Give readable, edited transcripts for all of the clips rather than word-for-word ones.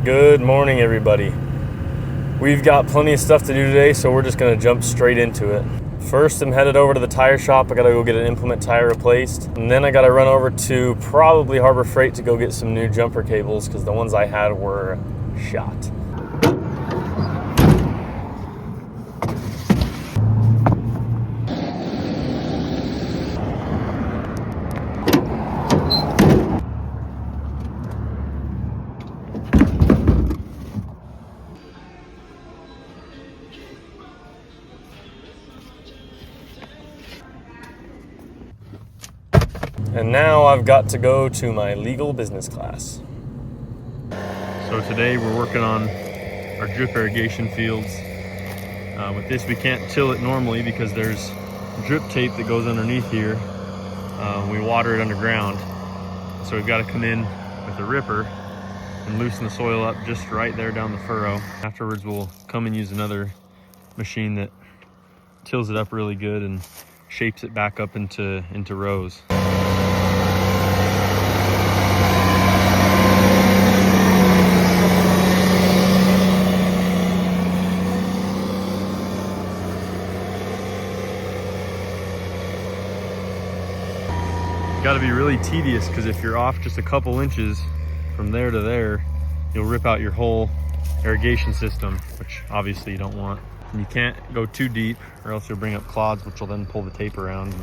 Good morning, everybody. We've got plenty of stuff to do today, so we're just gonna jump straight into it. First, I'm headed over to the tire shop. I gotta go get an implement tire replaced. And then I gotta run over to probably Harbor Freight to go get some new jumper cables because the ones I had were shot. And now I've got to go to my legal business class. So today we're working on our drip irrigation fields. With this we can't till it normally because there's drip tape that goes underneath here. We water it underground. So we've got to come in with a ripper and loosen the soil up just right there down the furrow. Afterwards we'll come and use another machine that tills it up really good and shapes it back up into rows. Got to be really tedious because if you're off just a couple inches from there to there, you'll rip out your whole irrigation system, which obviously you don't want. And you can't go too deep or else you'll bring up clods, which will then pull the tape around.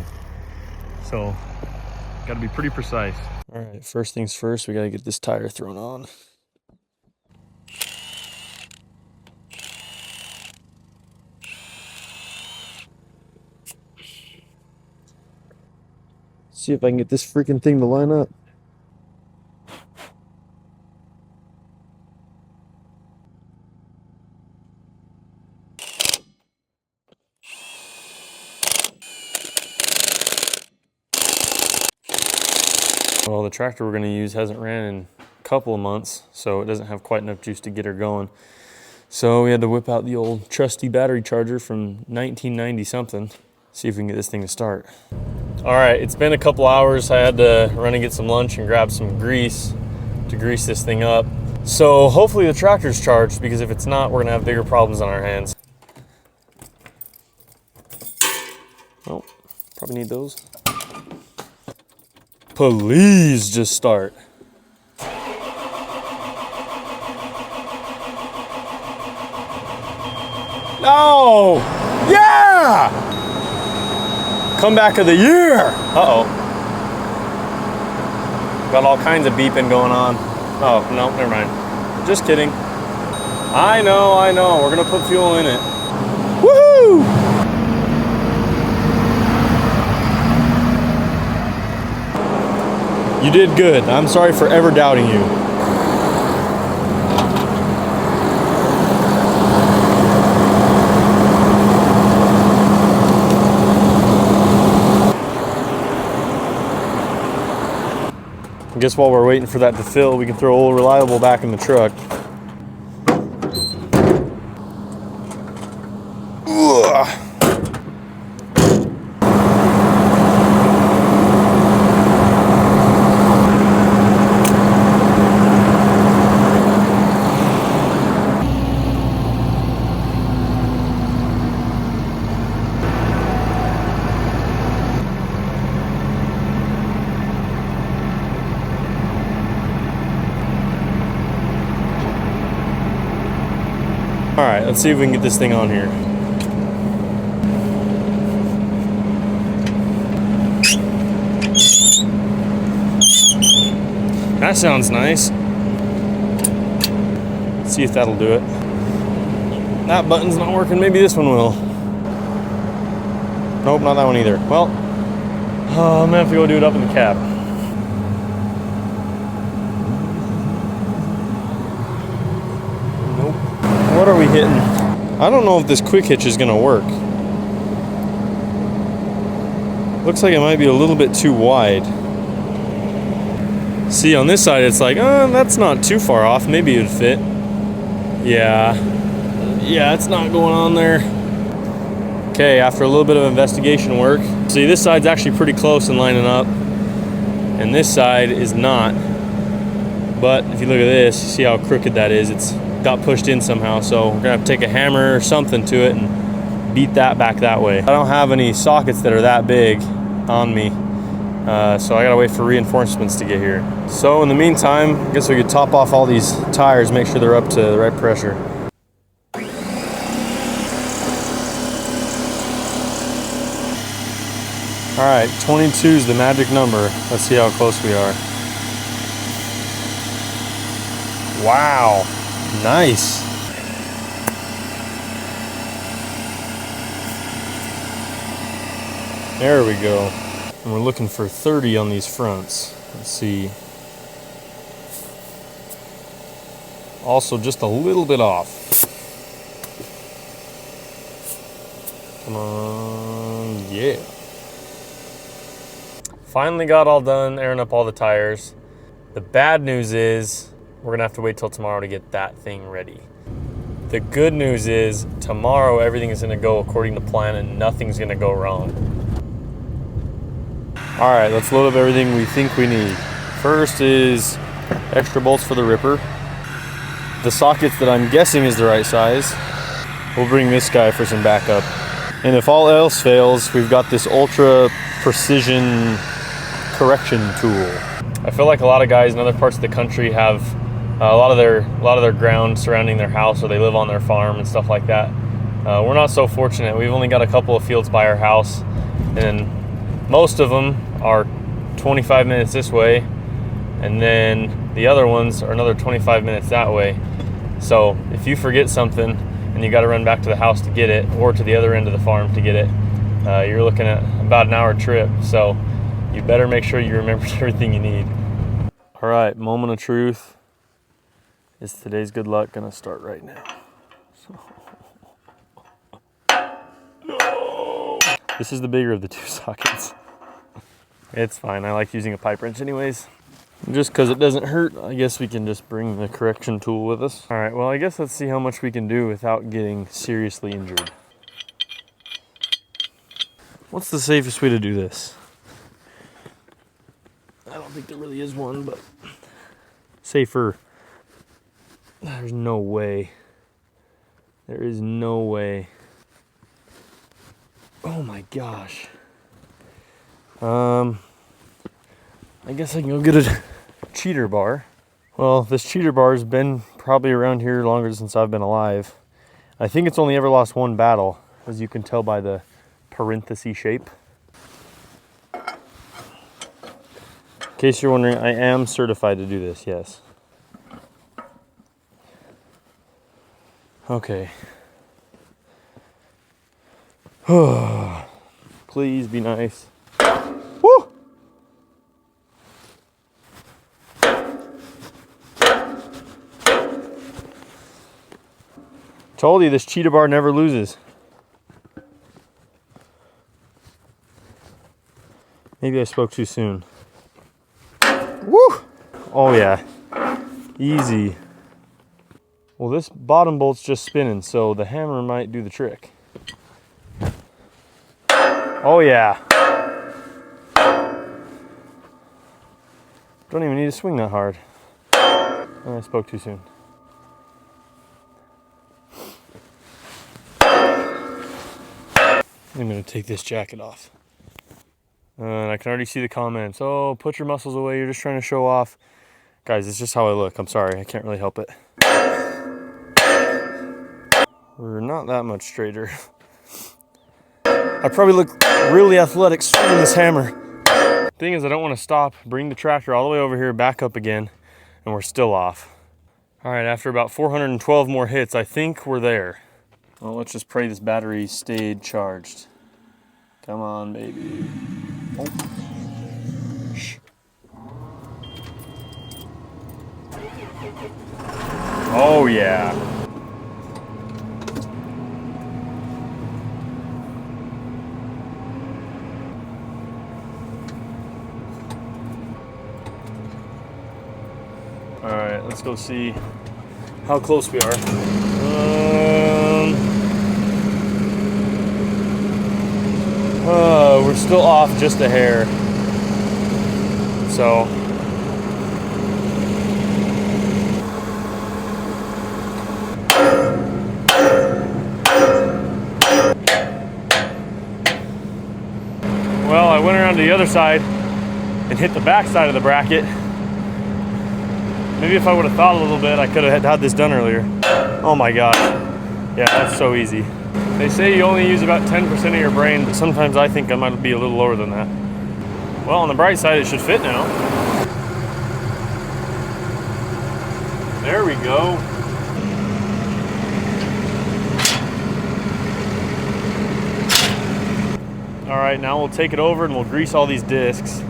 So got to be pretty precise. All right, first things first, we got to get this tire thrown on. See if I can get this freaking thing to line up. Well, the tractor we're going to use hasn't ran in a couple of months, so it doesn't have quite enough juice to get her going. So we had to whip out the old trusty battery charger from 1990 something. See if we can get this thing to start. All right, it's been a couple hours. I had to run and get some lunch and grab some grease to grease this thing up. So hopefully the tractor's charged, because if it's not, we're gonna have bigger problems on our hands. Oh, probably need those. Please just start. No! Yeah! Comeback of the year! Uh-oh. Got all kinds of beeping going on. Oh, no, never mind. Just kidding. I know. We're gonna put fuel in it. Woohoo! You did good. I'm sorry for ever doubting you. I guess while we're waiting for that to fill, we can throw old Reliable back in the truck. Ugh. All right, let's see if we can get this thing on here. That sounds nice. Let's see if that'll do it. That button's not working, maybe this one will. Nope, not that one either. Well, I'm gonna have to go do it up in the cab. What are we hitting? I don't know if this quick hitch is gonna work. Looks like it might be a little bit too wide. See, on this side it's like, that's not too far off. Maybe it'd fit. Yeah, it's not going on there. Okay, after a little bit of investigation work, see, this side's actually pretty close in lining up, and this side is not. But if you look at this, you see how crooked that is. It's got pushed in somehow, so we're gonna have to take a hammer or something to it and beat that back that way. I don't have any sockets that are that big on me, so I gotta wait for reinforcements to get here. So in the meantime, I guess we could top off all these tires, make sure they're up to the right pressure. All right, 22 is the magic number. Let's see how close we are. Wow, nice. There we go. And we're looking for 30 on these fronts. Let's see. Also just a little bit off. Come on, yeah. Finally got all done airing up all the tires. The bad news is we're gonna have to wait till tomorrow to get that thing ready. The good news is tomorrow everything is gonna go according to plan and nothing's gonna go wrong. All right, let's load up everything we think we need. First is extra bolts for the ripper. The sockets that I'm guessing is the right size. We'll bring this guy for some backup. And if all else fails, we've got this ultra precision correction tool. I feel like a lot of guys in other parts of the country have a lot of their ground surrounding their house, or they live on their farm and stuff like that. We're not so fortunate. We've only got a couple of fields by our house, and most of them are 25 minutes this way, and then the other ones are another 25 minutes that way. So if you forget something and you got to run back to the house to get it, or to the other end of the farm to get it, you're looking at about an hour trip. So you better make sure you remember everything you need. All right, moment of truth. Is today's good luck gonna start right now? No! This is the bigger of the two sockets. It's fine, I like using a pipe wrench anyways. Just because it doesn't hurt, I guess we can just bring the correction tool with us. All right, well, I guess let's see how much we can do without getting seriously injured. What's the safest way to do this? I don't think there really is one, but safer. There's no way. There is no way. Oh my gosh. I guess I can go get a cheater bar. Well, this cheater bar has been probably around here longer since I've been alive. I think it's only ever lost one battle, as you can tell by the parenthesis shape. In case you're wondering, I am certified to do this, yes. Okay. Please be nice. Woo! Told you this cheetah bar never loses. Maybe I spoke too soon. Woo! Oh yeah. Easy. Well, this bottom bolt's just spinning, so the hammer might do the trick. Oh yeah. Don't even need to swing that hard. Oh, I spoke too soon. I'm gonna take this jacket off. And I can already see the comments. Oh, put your muscles away, you're just trying to show off. Guys, it's just how I look. I'm sorry, I can't really help it. We're not that much straighter. I probably look really athletic swinging this hammer. Thing is, I don't want to stop, bring the tractor all the way over here, back up again, and we're still off. All right, after about 412 more hits, I think we're there. Well, let's just pray this battery stayed charged. Come on, baby. Oh. Shh. Oh, yeah. All right, let's go see how close we are. We're still off just a hair. So the other side and hit the back side of the bracket. Maybe if I would have thought a little bit, I could have had this done earlier. Oh my gosh. Yeah, that's so easy. They say you only use about 10% of your brain, but sometimes I think I might be a little lower than that. Well, on the bright side, it should fit now. There we go. All right, now we'll take it over and we'll grease all these discs,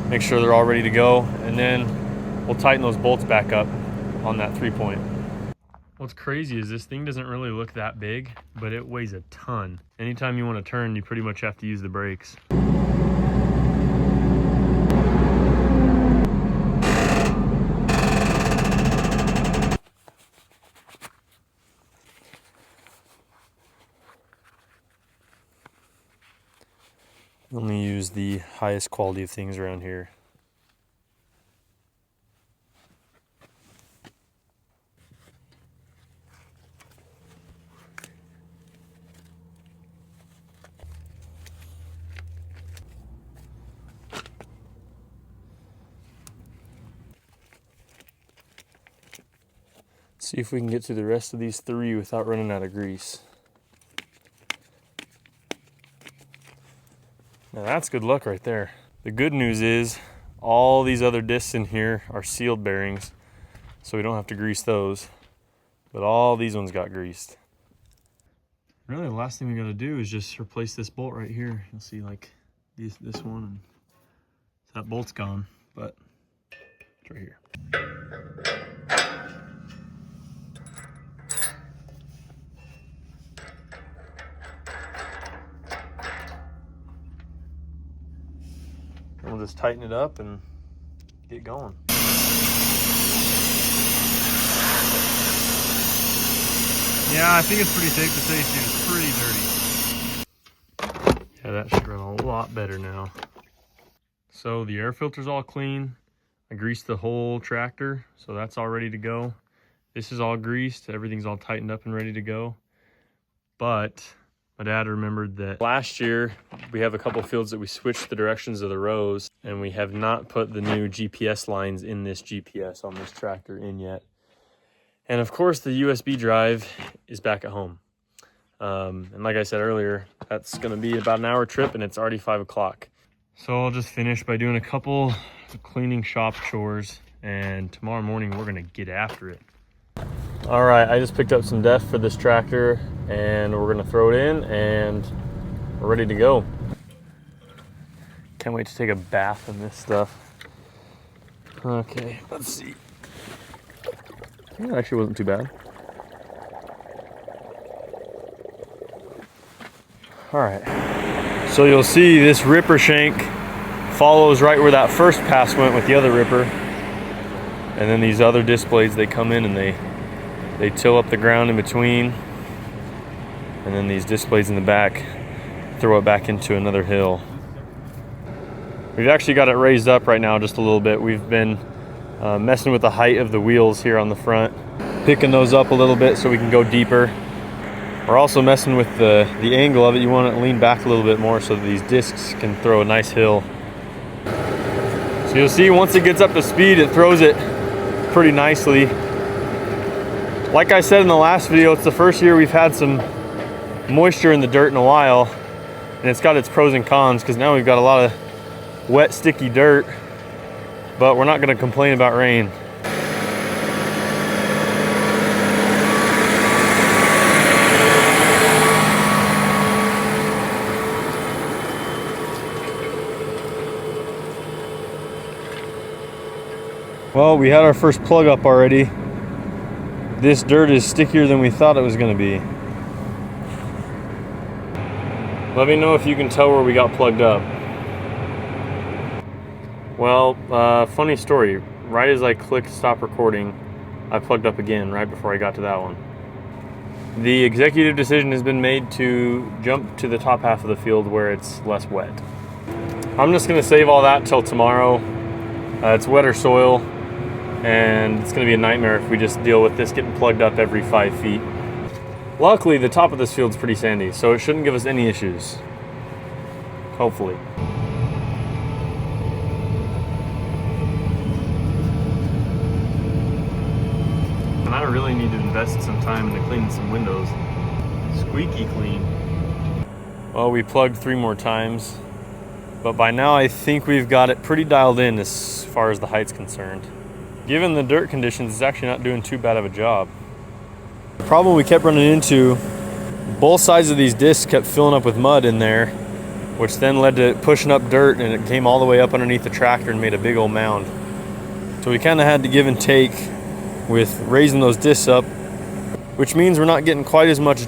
make sure they're all ready to go, and then we'll tighten those bolts back up on that 3-point. What's crazy is this thing doesn't really look that big, but it weighs a ton. Anytime you want to turn, you pretty much have to use the brakes. Only use the highest quality of things around here. See if we can get through the rest of these 3 without running out of grease. Now that's good luck right there. The good news is all these other discs in here are sealed bearings, so we don't have to grease those. But all these ones got greased. Really, the last thing we gotta do is just replace this bolt right here. You'll see like this one, and that bolt's gone, but it's right here. And we'll just tighten it up and get going. Yeah, I think it's pretty safe to say it's pretty dirty. Yeah, that should run a lot better now. So the air filter's all clean. I greased the whole tractor, so that's all ready to go. This is all greased, everything's all tightened up and ready to go. But my dad remembered that last year we have a couple fields that we switched the directions of the rows, and we have not put the new GPS lines in this GPS on this tractor in yet. And of course the USB drive is back at home. And like I said earlier, that's gonna be about an hour trip and it's already 5 o'clock. So I'll just finish by doing a couple cleaning shop chores, and tomorrow morning we're gonna get after it. All right, I just picked up some def for this tractor and we're gonna throw it in and we're ready to go. Can't wait to take a bath in this stuff. Okay, let's see. It actually wasn't too bad. All right, so you'll see this ripper shank follows right where that first pass went with the other ripper. And then these other disc blades, they come in and they till up the ground in between. And then these disc blades in the back throw it back into another hill. We've actually got it raised up right now just a little bit. We've been messing with the height of the wheels here on the front, picking those up a little bit so we can go deeper. We're also messing with the angle of it. You want it to lean back a little bit more so that these discs can throw a nice hill. So you'll see once it gets up to speed, it throws it pretty nicely. Like I said in the last video, it's the first year we've had some moisture in the dirt in a while, and it's got its pros and cons because now we've got a lot of wet, sticky dirt, but we're not going to complain about rain. Well, we had our first plug up already. This dirt is stickier than we thought it was going to be. Let me know if you can tell where we got plugged up. Well, funny story. Right as I clicked stop recording, I plugged up again right before I got to that one. The executive decision has been made to jump to the top half of the field where it's less wet. I'm just going to save all that till tomorrow. It's wetter soil, and it's going to be a nightmare if we just deal with this getting plugged up every 5 feet. Luckily, the top of this field's pretty sandy, so it shouldn't give us any issues. Hopefully. really need to invest some time into cleaning some windows. Squeaky clean. Well, we plugged 3 more times, but by now I think we've got it pretty dialed in as far as the height's concerned. Given the dirt conditions, it's actually not doing too bad of a job. The problem we kept running into, both sides of these discs kept filling up with mud in there, which then led to pushing up dirt, and it came all the way up underneath the tractor and made a big old mound. So we kind of had to give and take with raising those discs up, which means we're not getting quite as much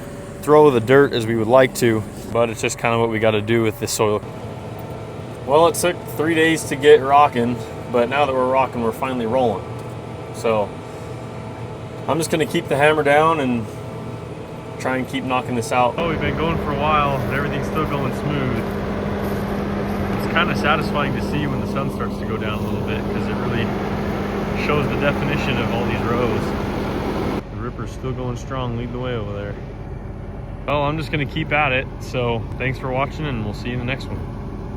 throw of the dirt as we would like to, but it's just kind of what we got to do with this soil. Well, it took 3 days to get rocking, but now that we're rocking, we're finally rolling. So I'm just going to keep the hammer down and try and keep knocking this out. Oh, we've been going for a while and everything's still going smooth. It's kind of satisfying to see when the sun starts to go down a little bit, because it really shows the definition of all these rows. The ripper's still going strong. Lead the way over there. Well, I'm just going to keep at it. So thanks for watching, and we'll see you in the next one.